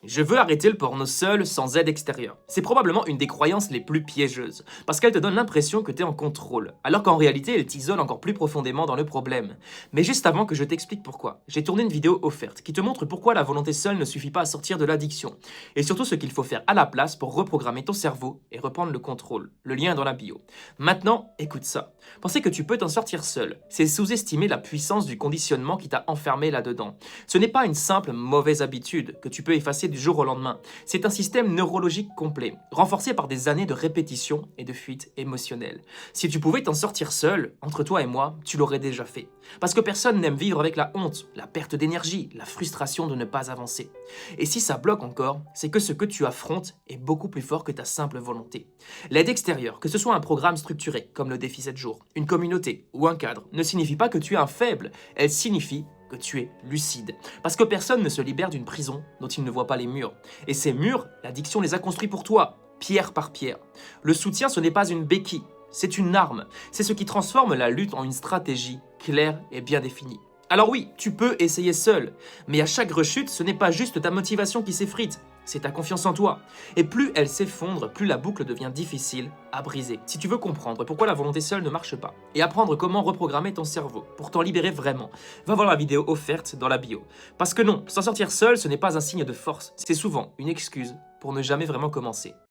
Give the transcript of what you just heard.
Je veux arrêter le porno seul, sans aide extérieure. C'est probablement une des croyances les plus piégeuses, parce qu'elle te donne l'impression que t'es en contrôle, alors qu'en réalité elle t'isole encore plus profondément dans le problème. Mais juste avant que je t'explique pourquoi, j'ai tourné une vidéo offerte qui te montre pourquoi la volonté seule ne suffit pas à sortir de l'addiction, et surtout ce qu'il faut faire à la place pour reprogrammer ton cerveau et reprendre le contrôle. Le lien est dans la bio. Maintenant, écoute ça. Penser que tu peux t'en sortir seul, c'est sous-estimer la puissance du conditionnement qui t'a enfermé là-dedans. Ce n'est pas une simple mauvaise habitude que tu peux effacer du jour au lendemain. C'est un système neurologique complet, renforcé par des années de répétition et de fuite émotionnelle. Si tu pouvais t'en sortir seul, entre toi et moi, tu l'aurais déjà fait. Parce que personne n'aime vivre avec la honte, la perte d'énergie, la frustration de ne pas avancer. Et si ça bloque encore, c'est que ce que tu affrontes est beaucoup plus fort que ta simple volonté. L'aide extérieure, que ce soit un programme structuré, comme le défi 7 jours, une communauté ou un cadre, ne signifie pas que tu es un faible, elle signifie que tu es lucide. Parce que personne ne se libère d'une prison dont il ne voit pas les murs. Et ces murs, l'addiction les a construits pour toi, pierre par pierre. Le soutien, ce n'est pas une béquille, c'est une arme. C'est ce qui transforme la lutte en une stratégie claire et bien définie. Alors oui, tu peux essayer seul, mais à chaque rechute, ce n'est pas juste ta motivation qui s'effrite, c'est ta confiance en toi. Et plus elle s'effondre, plus la boucle devient difficile à briser. Si tu veux comprendre pourquoi la volonté seule ne marche pas, et apprendre comment reprogrammer ton cerveau pour t'en libérer vraiment, va voir la vidéo offerte dans la bio. Parce que non, s'en sortir seul, ce n'est pas un signe de force, c'est souvent une excuse pour ne jamais vraiment commencer.